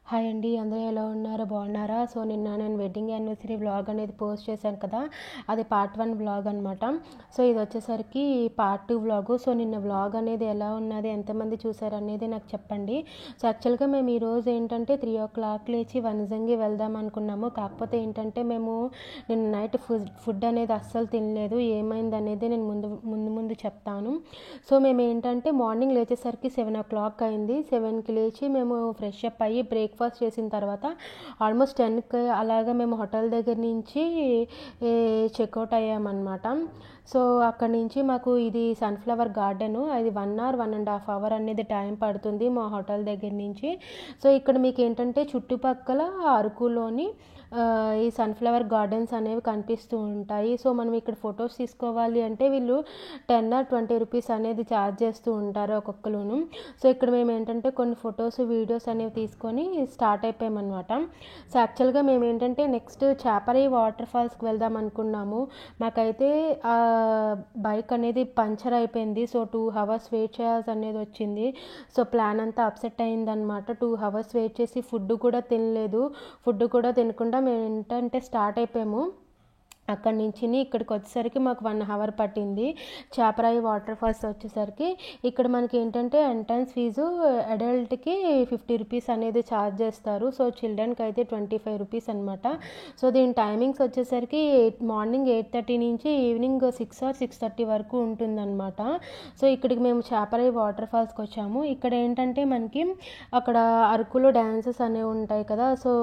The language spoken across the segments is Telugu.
హాయ్ అండి, అందరూ ఎలా ఉన్నారు? బాగున్నారా? సో నిన్న నేను వెడ్డింగ్ యానివర్సరీ వ్లాగ్ అనేది పోస్ట్ చేశాను కదా, అది పార్ట్ 1 వ్లాగ్ అనమాట. సో ఇది వచ్చేసరికి పార్ట్ 2 వ్లాగ్. సో నిన్న వ్లాగ్ అనేది ఎలా ఉన్నది, ఎంతమంది చూసారు అనేది నాకు చెప్పండి. సో యాక్చువల్గా మేము ఈరోజు ఏంటంటే 3 o'clock లేచి వనజంగి వెళ్దాం అనుకున్నాము. కాకపోతే ఏంటంటే మేము నిన్న నైట్ ఫుడ్ అనేది అస్సలు తినలేదు. ఏమైంది అనేది నేను ముందు చెప్తాను. సో మేము ఏంటంటే మార్నింగ్ లేచేసరికి 7 o'clock అయింది. 7కి లేచి మేము ఫ్రెష్ అప్ అయ్యి బ్రేక్ఫాస్ట్ చేసిన తర్వాత ఆల్మోస్ట్ 10కి అలాగా మేము హోటల్ దగ్గర నుంచి చెక్అవుట్ అయ్యామన్నమాట. సో అక్కడి నుంచి మాకు ఇది సన్ఫ్లవర్ గార్డెను, అది 1 hour 1.5 hour అనేది టైం పడుతుంది మా హోటల్ దగ్గర నుంచి. సో ఇక్కడ మీకు ఏంటంటే చుట్టుపక్కల అరకులోని ఈ సన్ఫ్లవర్ గార్డెన్స్ అనేవి కనిపిస్తూ ఉంటాయి. సో మనం ఇక్కడ ఫొటోస్ తీసుకోవాలి అంటే వీళ్ళు 10 or 20 రూపీస్ అనేది ఛార్జ్ చేస్తూ ఉంటారు ఒక్కొక్కరును. సో ఇక్కడ మేము ఏంటంటే కొన్ని ఫొటోస్ వీడియోస్ అనేవి తీసుకొని స్టార్ట్ అయిపోయామన్నమాట. సో యాక్చువల్గా మేము ఏంటంటే నెక్స్ట్ చాపరాయి వాటర్ ఫాల్స్కి వెళ్దాం అనుకున్నాము. మాకైతే బైక్ అనేది పంచర్ అయిపోయింది. సో 2 hours వెయిట్ చేయాల్సి అనేది వచ్చింది. సో ప్లాన్ అంతా అప్సెట్ అయిందనమాట. 2 hours వెయిట్ చేసి ఫుడ్ కూడా తినలేదు. ఫుడ్ కూడా తినకుండా మేము ఏంటంటే స్టార్ట్ అయిపోయాము. అక్కడి నుంచి ఇక్కడికి వచ్చేసరికి మాకు 1 hour పట్టింది. చాపరాయి వాటర్ ఫాల్స్ వచ్చేసరికి ఇక్కడ మనకి ఏంటంటే ఎంట్రన్స్ ఫీజు అడల్ట్కి 50 రూపీస్ అనేది ఛార్జ్ చేస్తారు. సో చిల్డ్రన్కి అయితే 25 రూపీస్ అనమాట. సో దీని టైమింగ్స్ వచ్చేసరికి మార్నింగ్ 8:30 నుంచి ఈవినింగ్ 6 or 6:30 వరకు ఉంటుందన్నమాట. సో ఇక్కడికి మేము చాపరాయి వాటర్ ఫాల్స్కి వచ్చాము. ఇక్కడ ఏంటంటే మనకి అక్కడ అరకులో డ్యాన్సెస్ అనేవి ఉంటాయి కదా. సో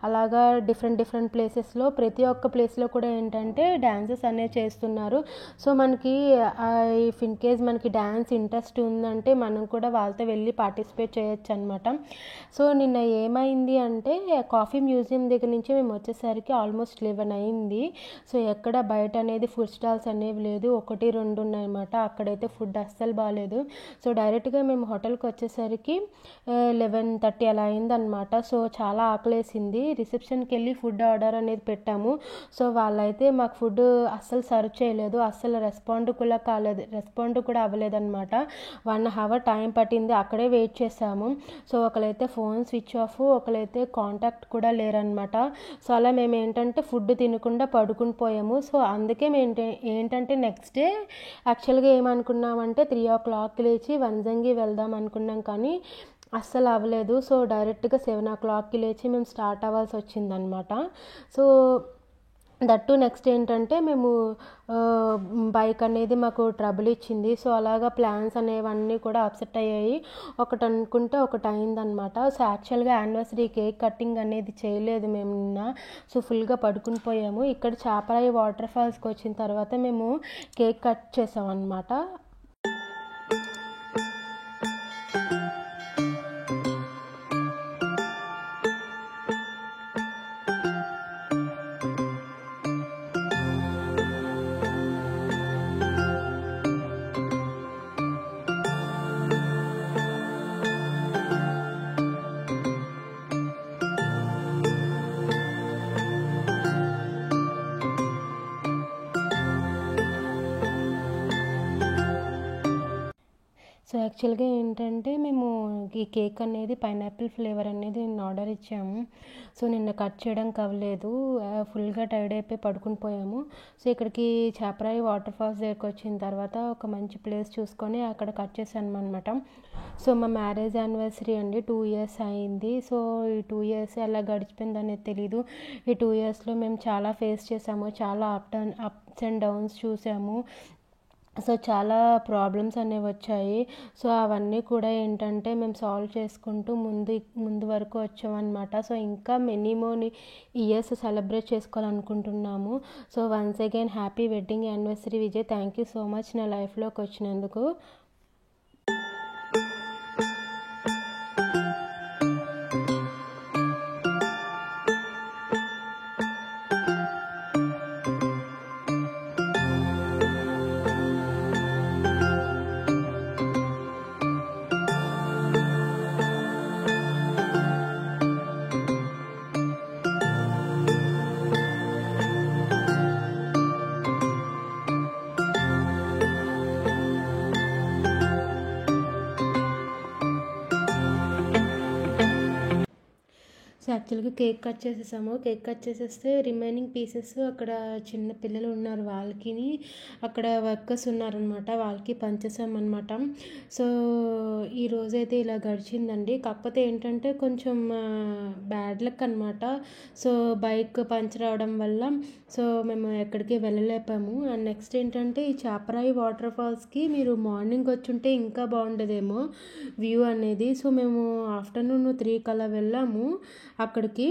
అలాగా డిఫరెంట్ ప్లేసెస్లో ప్రతి ఒక్క ప్లేస్లో కూడా ఏంటంటే డ్యాన్సెస్ అనేవి చేస్తున్నారు. సో మనకి ఇఫ్ ఇన్ కేస్ మనకి డ్యాన్స్ ఇంట్రెస్ట్ ఉందంటే మనం కూడా వాళ్ళతో వెళ్ళి పార్టిసిపేట్ చేయొచ్చు అనమాట. సో నిన్న ఏమైంది అంటే కాఫీ మ్యూజియం దగ్గర నుంచి మేము వచ్చేసరికి ఆల్మోస్ట్ 11 అయింది. సో ఎక్కడ బయట అనేది ఫుడ్ స్టాల్స్ అనేవి లేదు, 1, 2 ఉన్నాయన్నమాట. అక్కడైతే ఫుడ్ అస్సలు బాగాలేదు. సో డైరెక్ట్గా మేము హోటల్కి వచ్చేసరికి 11:30 అలా అయిందనమాట. సో చాలా ఆకలేసింది. రిసెప్షన్కి వెళ్ళి ఫుడ్ ఆర్డర్ అనేది పెట్టాము. సో వాళ్ళైతే మాకు ఫుడ్ అస్సలు సర్వ్ చేయలేదు, అస్సలు రెస్పాండ్ కూడా అవ్వలేదన్నమాట. 1 hour టైం పట్టింది. అక్కడే వెయిట్ చేసాము. సో ఒకరైతే ఫోన్ స్విచ్ ఆఫ్, ఒకరైతే కాంటాక్ట్ కూడా లేరనమాట. సో అలా మేము ఏంటంటే ఫుడ్ తినకుండా పడుకుని పోయాము. సో అందుకే మేము ఏంటంటే నెక్స్ట్ డే యాక్చువల్గా ఏమనుకున్నామంటే 3 o'clock లేచి వనజంగి వెళ్దాం అనుకున్నాం, కానీ అస్సలు అవ్వలేదు. సో డైరెక్ట్గా 7 o'clockకి లేచి మేము స్టార్ట్ అవ్వాల్సి వచ్చిందనమాట. సో దట్టు నెక్స్ట్ ఏంటంటే మేము బైక్ అనేది మాకు ట్రబుల్ ఇచ్చింది. సో అలాగా ప్లాన్స్ అనేవన్నీ కూడా అప్సెట్ అయ్యాయి. ఒకటి అనుకుంటే ఒకటి అయిందనమాట. సో యాక్చువల్గా యానివర్సరీ కేక్ కటింగ్ అనేది చేయలేదు మేము నిన్న. సో ఫుల్గా పడుకుని పోయాము. ఇక్కడ చాపరాయి వాటర్ ఫాల్స్కి వచ్చిన తర్వాత మేము కేక్ కట్ చేసాం అనమాట. సో యాక్చువల్గా ఏంటంటే మేము ఈ కేక్ అనేది పైనాపిల్ ఫ్లేవర్ అనేది నేను ఆర్డర్ ఇచ్చాము. సో నిన్న కట్ చేయడానికి అవ్వలేదు, ఫుల్గా టైర్డ్ అయిపోయి పడుకుని పోయాము. సో ఇక్కడికి చాపరాయి వాటర్ ఫాల్స్ దగ్గరికి వచ్చిన తర్వాత ఒక మంచి ప్లేస్ చూసుకొని అక్కడ కట్ చేశాను అనమాట. సో మా మ్యారేజ్ యానివర్సరీ అండి, 2 years అయింది. సో ఈ 2 years ఎలా గడిచిపోయింది అనేది తెలీదు. ఈ 2 yearsలో మేము చాలా ఫేస్ చేసాము, చాలా అప్స్ అండ్ డౌన్స్ చూసాము. సో చాలా ప్రాబ్లమ్స్ అనేవి వచ్చాయి. సో అవన్నీ కూడా ఏంటంటే మేము సాల్వ్ చేసుకుంటూ ముందు వరకు వచ్చామన్నమాట. సో ఇంకా మెనీ మోర్ ఇయర్స్ సెలబ్రేట్ చేసుకోవాలనుకుంటున్నాము. So once again happy wedding anniversary Vijay. Thank you so much నా లైఫ్లోకి వచ్చినందుకు. సో యాక్చువల్గా కేక్ కట్ చేసేసాము. కేక్ కట్ చేసేస్తే రిమైనింగ్ పీసెస్ అక్కడ చిన్న పిల్లలు ఉన్నారు వాళ్ళకి, అక్కడ వర్కర్స్ ఉన్నారనమాట, వాళ్ళకి పంచేసామన్నమాట. సో ఈరోజైతే ఇలా గడిచిందండి. కాకపోతే ఏంటంటే కొంచెం బ్యాడ్ లక్ అనమాట. సో బైక్ పంచర్ అవడం వల్ల సో మేము ఎక్కడికి వెళ్ళలేపాము. అండ్ నెక్స్ట్ ఏంటంటే ఈ చాపరాయి వాటర్ ఫాల్స్కి మీరు మార్నింగ్ వచ్చుంటే ఇంకా బాగుండేదేమో వ్యూ అనేది. సో మేము ఆఫ్టర్నూన్ 3కి అలా వెళ్ళాము అక్కడికి.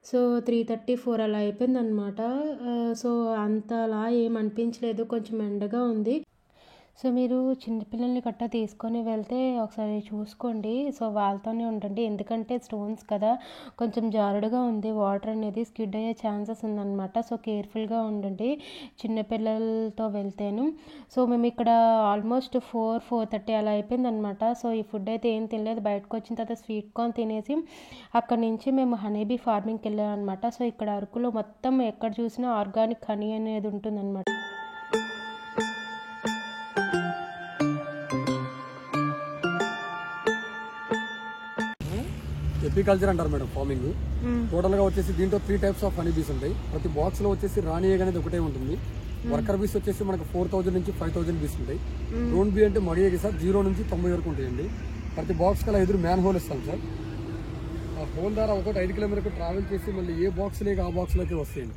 సో 3:34 అలా అయిపోయిందనమాట. సో అంతలా ఏం అనిపించలేదు, కొంచెం ఎండగా ఉంది. సో మీరు చిన్నపిల్లల్ని గట్టా తీసుకొని వెళ్తే ఒకసారి చూసుకోండి. సో వాళ్ళతోనే ఉండండి, ఎందుకంటే స్టోన్స్ కదా, కొంచెం జారుడుగా ఉంది, వాటర్ అనేది స్కిడ్ అయ్యే ఛాన్సెస్ ఉందన్నమాట. సో కేర్ఫుల్గా ఉండండి చిన్నపిల్లలతో వెళ్తేను. సో మేము ఇక్కడ ఆల్మోస్ట్ 4:30 అలా అయిపోయిందనమాట. సో ఈ ఫుడ్ అయితే ఏం తినలేదు. బయటకు వచ్చిన తర్వాత స్వీట్ కార్న్ తినేసి అక్కడ నుంచి మేము హనీబీ ఫార్మింగ్కి వెళ్ళాం అనమాట. సో ఇక్కడ అరకులో మొత్తం ఎక్కడ చూసినా ఆర్గానిక్ హనీ అనేది ఉంటుందన్నమాట. ఎపికల్చర్ అంటారు మేడం ఫార్మింగ్. టోటల్ గా వచ్చేసి దీంట్లో 3 టైప్స్ ఆఫ్ హనీ బీస్ ఉంటాయి. ప్రతి బాక్స్ లో వచ్చేసి రాణి ఏగ్ అనేది ఒకటే ఉంటుంది. వర్కర్ బీస్ వచ్చేసి మనకు 4,000 నుంచి 5,000 బీస్ ఉంటాయి. డ్రోన్ బీ అంటే మడియేగి సార్ 0 నుంచి 90 వరకు ఉంటాయండి. ప్రతి బాక్స్ కల్లా ఎదురు మ్యాన్ హోల్ ఇస్తాం సార్. ఆ హోల్ ద్వారా ఒకటి 5 కిలోమీటర్ ట్రావెల్ చేసి మళ్ళీ ఏ బాక్స్ లేక ఆ బాక్స్ లోకి వస్తాయండి.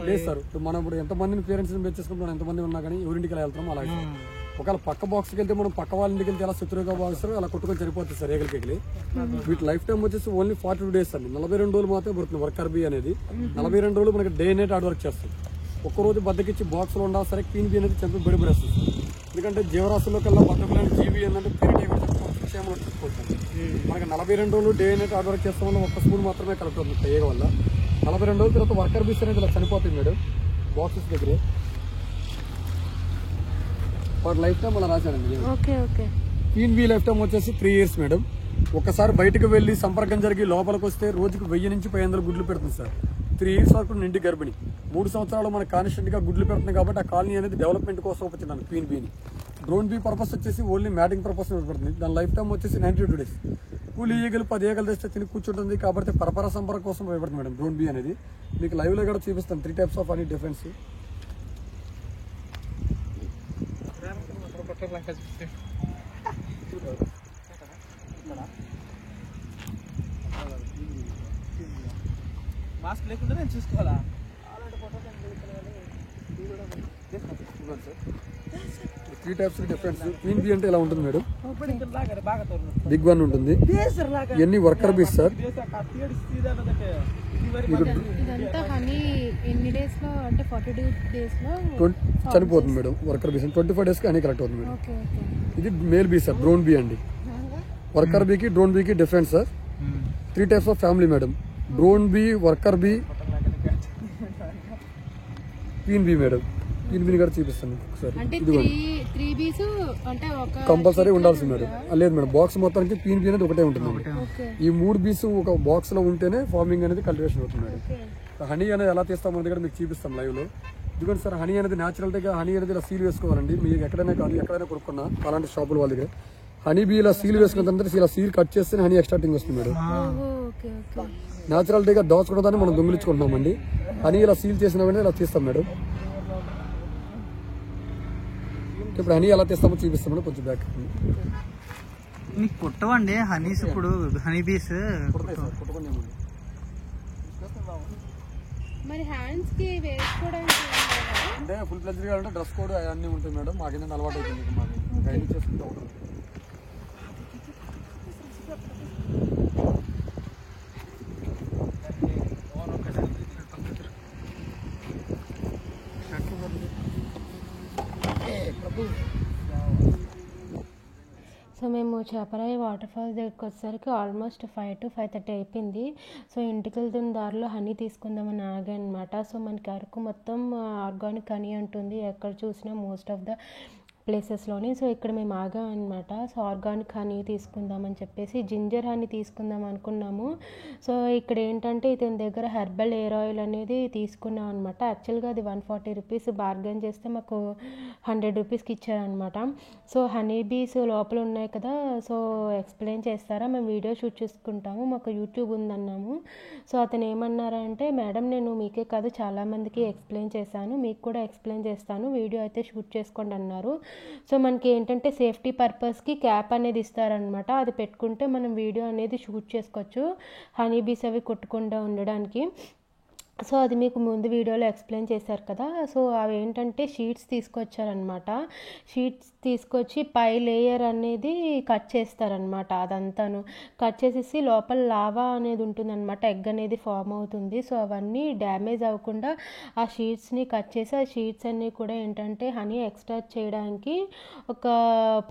లేదు సార్, మనం ఇప్పుడు ఎంతమందిని పేరెంట్స్ పెంచేసుకుంటాం, ఎంతమంది ఉన్నా కానీ ఎవరింటికి వెళ్తాం అలాగే. ఒకవేళ పక్క బాక్స్కి వెళ్తే మనం పక్క వాళ్ళ ఇంటికి వెళ్తే ఎలా శత్రువుగా భావిస్తారు అలా కొట్టుకొని సరిపోతుంది సార్ ఏగలికెళ్ళి. వీటి లైఫ్ టైం వచ్చేసి ఓన్లీ 42 days అండి. 42 రోజులు మాత్రమే పడుతుంది వర్కర్ బీ అనేది. 42 రోజులు మనకి డే నైట్ హార్డ్ వర్క్ చేస్తాం. ఒక్కరోజు బద్దకిచ్చి బాక్స్ లో ఉండాలి సరే క్వీన్ బీ అనేది చంపి బడిపడేస్తుంది. ఎందుకంటే జీవరాశుల్లో కల్లా బద్దకులని జీవి ఏంటంటే క్షేమం చెప్పుకోవచ్చు. మనకి 42 రోజులు డే నైట్ హార్డ్ వర్క్ చేస్తాం వల్ల ఒక్క స్పూన్ మాత్రమే కరెక్ట్ అవుతుంది ఏగ వల్ల. 42 రోజుల తర్వాత వర్కర్ బీస్ అనేది ఇలా చనిపోతుంది మేడం బాక్సెస్ దగ్గరే. వాటి లైఫ్ టైం అలా రాశానండి. క్వీన్ బీ లైఫ్ టైం వచ్చేసి 3 years మేడం. ఒకసారి బయటకు వెళ్లి సంపర్కం జరిగి లోపలికి వస్తే రోజుకు 1000 నుంచి 500 గుడ్లు పెడుతుంది సార్. 3 years వరకు నిండి గర్భిణి. 3 సంవత్సరాలు మనకు కాన్స్టెంట్ గా గుడ్లు పెడుతుంది కాబట్టి ఆ కాలనీ అనేది డెవలప్మెంట్ కోసం వచ్చింది క్వీన్ బీని. డ్రోన్ బీ పర్పస్ వచ్చేసి ఓన్లీ మ్యాటింగ్ పర్పస్ పెడుతుంది. దాని లైఫ్ టైం వచ్చేసి 92 days. కూలి ఈగలు 10 ఈగలు తెస్తే తిని కూర్చుంటుంది కాబట్టి పరపర సంపర్కం కోసం ఉపయోగపడుతుంది మేడం డ్రోన్ బీ అనేది. మీకు లైవ్ లో కూడా చూపిస్తాను 3 types ఆఫ్ అని డిఫరెన్స్. మాస్క్ లేకుండా నేను చూసుకోవాలా? 3 types డిఫరెన్స్. క్వీన్ బీ అంటే ఇలా ఉంటుంది మేడం. బిగ్ వన్ ఉంటుంది. ఇవన్నీ వర్కర్ బీస్ సార్. చనిపోతుంది మేడం వర్కర్ బీస్. 25 days కి హనీ కరెక్ట్ అవుతుంది మేడం. ఇది male bee sir, drone bee అండి. వర్కర్ బీకి డ్రోన్ బీకి difference sir. 3 types of family madam. Drone bee, worker bee, queen bee madam. Queen బీని కూడా చూపిస్తాను ఒకసారి. కంపల్సరీ ఉండాల్సింది మేడం. లేదు మేడం, బాక్స్ మొత్తానికి క్వీన్ బీ అనేది ఒకటే ఉంటుంది. ఈ 3 బీస్ ఒక బాక్స్ లో ఉంటేనే ఫార్మింగ్ అనేది కల్టివేషన్ అవుతుంది మేడం. హనీ అనేది ఎలా తీస్తాం అనేది కూడా మీకు చూపిస్తాం లైవ్ లో. ఎందుకంటే సార్ హనీ అనేది న్యాచురల్ గా హనీ అనేది ఇలా సీల్ వేసుకోవాలండి. మీకు ఎక్కడైనా కాదు ఎక్కడైనా కొనుక్కున్నా అలాంటి షాపుల వాళ్ళ దగ్గర హనీ బీ ఇలా సీల్ వేసుకున్న తర్వాత ఇలా సీల్ కట్ చేస్తే హనీ ఎక్స్ట్రాక్టింగ్ వస్తుంది మేడం. న్యాచురాలిటీగా దాచుకున్నదాన్ని మనం దొంగిలించుకుంటున్నామండి. హనీ ఇలా సీల్ చేసిన వెంటనే ఇలా తీస్తాం మేడం. ఇప్పుడు హనీ ఎలా తీస్తామో చూపిస్తాం మేడం. కొంచెం బ్యాక్ మీకు పుట్టవండి హనీస్. ఇప్పుడు హనీ బీస్ అంటే ఫుల్ ప్లెజర్ గా ఉంటే డ్రెస్ కోడ్ అవన్నీ ఉంటాయి మేడం. మాకేంటే అలవాటు అవుతుంది. మాకు గైడ్ చేసుకుంటూ ఉంటాం. సో మేము చాపరాయి వాటర్ ఫాల్స్ దగ్గరికి వచ్చేసరికి ఆల్మోస్ట్ 5 to 5:30 అయిపోయింది. సో ఇంటికి వెళ్తున్న దారిలో హనీ తీసుకుందామని ఆగానమాట. సో మనకి అరకు మొత్తం ఆర్గానిక్ హనీ ఉంటుంది. ఎక్కడ చూసినా మోస్ట్ ఆఫ్ ద ప్లేసెస్లోని. సో ఇక్కడ మేము ఆగాం అనమాట. సో ఆర్గానిక్ హనీ తీసుకుందామని చెప్పేసి జింజర్ హనీ తీసుకుందాం అనుకున్నాము. సో ఇక్కడ ఏంటంటే ఇతని దగ్గర హెర్బల్ హెయిర్ ఆయిల్ అనేది తీసుకున్నాం అనమాట. యాక్చువల్గా అది 140 రూపీస్, బార్గెన్ చేస్తే మాకు 100 రూపీస్కి ఇచ్చారనమాట. సో హనీ బీస్ లోపల ఉన్నాయి కదా, సో ఎక్స్ప్లెయిన్ చేస్తారా, మేము వీడియో షూట్ చేసుకుంటాము, మాకు యూట్యూబ్ ఉందన్నాము. సో అతను ఏమన్నారంటే, మేడం నేను మీకే కాదు చాలామందికి ఎక్స్ప్లెయిన్ చేశాను, మీకు కూడా ఎక్స్ప్లెయిన్ చేస్తాను, వీడియో అయితే షూట్ చేసుకోండి అన్నారు. సో మనకి ఏంటంటే సేఫ్టీ పర్పస్కి క్యాప్ అనేది ఇస్తారనమాట. అది పెట్టుకుంటే మనం వీడియో అనేది షూట్ చేసుకోవచ్చు, హనీ బీస్ అవి కొట్టకుండా ఉండడానికి. సో అది మీకు ముందు వీడియోలో ఎక్స్ప్లెయిన్ చేశారు కదా. సో అవి ఏంటంటే షీట్స్ తీసుకొచ్చారనమాట. షీట్స్ తీసుకొచ్చి పై లేయర్ అనేది కట్ చేస్తారనమాట. అదంతాను కట్ చేసేసి లోపల లావా అనేది ఉంటుందన్నమాట, ఎగ్ అనేది ఫామ్ అవుతుంది. సో అవన్నీ డ్యామేజ్ అవ్వకుండా ఆ షీట్స్ని కట్ చేసి, ఆ షీట్స్ అన్నీ కూడా ఏంటంటే హనీ ఎక్స్ట్రాక్ట్ చేయడానికి ఒక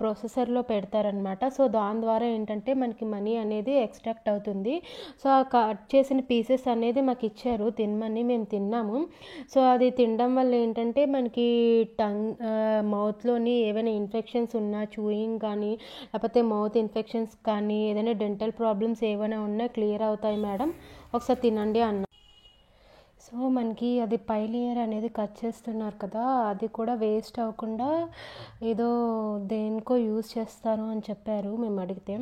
ప్రాసెసర్లో పెడతారనమాట. సో దాని ద్వారా ఏంటంటే మనకి మనీ అనేది ఎక్స్ట్రాక్ట్ అవుతుంది. సో ఆ కట్ చేసిన పీసెస్ అనేది మాకు ఇచ్చారు తినమని, మేము తిన్నాము. సో అది తినడం వల్ల ఏంటంటే మనకి మౌత్లోని ఏవైనా ఇన్ఫెక్షన్స్ ఉన్నా, చూయింగ్ కానీ లేకపోతే మౌత్ ఇన్ఫెక్షన్స్ కానీ ఏదైనా డెంటల్ ప్రాబ్లమ్స్ ఏమైనా ఉన్నా క్లియర్ అవుతాయి మేడం, ఒకసారి తినండి అన్న. సో మనకి అది పై లేయర్ అనేది కట్ చేస్తున్నారు కదా, అది కూడా వేస్ట్ అవ్వకుండా ఏదో దేనికో యూజ్ చేస్తారు అని చెప్పారు మేము అడిగితే.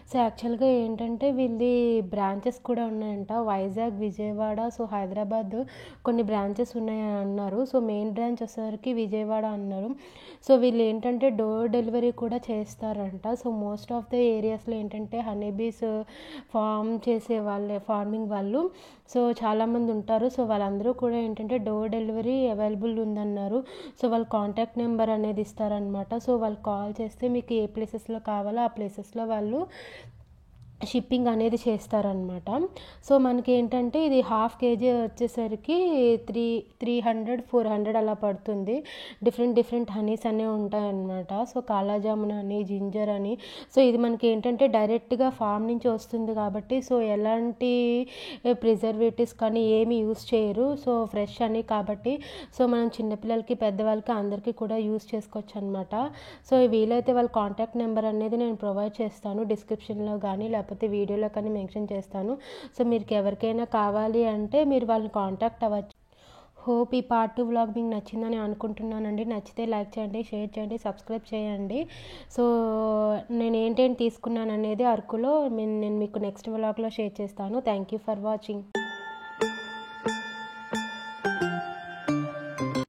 సో యాక్చువల్గా ఏంటంటే వీళ్ళది బ్రాంచెస్ కూడా ఉన్నాయంట, వైజాగ్, విజయవాడ, సో హైదరాబాద్ కొన్ని బ్రాంచెస్ ఉన్నాయని అన్నారు. సో మెయిన్ బ్రాంచ్ వచ్చేసరికి విజయవాడ అన్నారు. సో వీళ్ళు ఏంటంటే డోర్ డెలివరీ కూడా చేస్తారంట. సో మోస్ట్ ఆఫ్ ద ఏరియాస్లో ఏంటంటే హనీబీస్ ఫార్మింగ్ వాళ్ళు సో చాలామంది ఉంటారు. సో వాళ్ళందరూ కూడా ఏంటంటే డోర్ డెలివరీ అవైలబుల్ ఉందన్నారు. సో వాళ్ళ కాంటాక్ట్ నెంబర్ అనేది ఇస్తారనమాట. సో వాళ్ళు కాల్ చేస్తే మీకు ఏ ప్లేసెస్లో కావాలో ఆ ప్లేసెస్లో వాళ్ళు షిప్పింగ్ అనేది చేస్తారనమాట. సో మనకి ఏంటంటే ఇది 1/2 kg వచ్చేసరికి 300-400 అలా పడుతుంది. డిఫరెంట్ హనీస్ అనేవి ఉంటాయన్నమాట. సో కాలాజామున్ అని, జింజర్ అని. సో ఇది మనకి ఏంటంటే డైరెక్ట్గా ఫామ్ నుంచి వస్తుంది కాబట్టి సో ఎలాంటి ప్రిజర్వేటివ్స్ కానీ ఏమి యూస్ చేయరు. సో ఫ్రెష్ అని కాబట్టి సో మనం చిన్నపిల్లలకి, పెద్దవాళ్ళకి అందరికీ కూడా యూస్ చేసుకోవచ్చు అనమాట. సో వీలైతే వాళ్ళ కాంటాక్ట్ నెంబర్ అనేది నేను ప్రొవైడ్ చేస్తాను డిస్క్రిప్షన్లో కానీ లేకపోతే వీడియోలో కానీ మెన్షన్ చేస్తాను. సో మీకు ఎవరికైనా కావాలి అంటే మీరు వాళ్ళని కాంటాక్ట్ అవ్వచ్చు. హోప్ ఈ పార్ట్ 2 వ్లాగ్ మీకు నచ్చిందని అనుకుంటున్నానండి. నచ్చితే లైక్ చేయండి, షేర్ చేయండి, సబ్స్క్రైబ్ చేయండి. సో నేను ఏంటేంటి తీసుకున్నాను అనేది అరకులో నేను మీకు నెక్స్ట్ వ్లాగ్లో షేర్ చేస్తాను. Thank you for watching.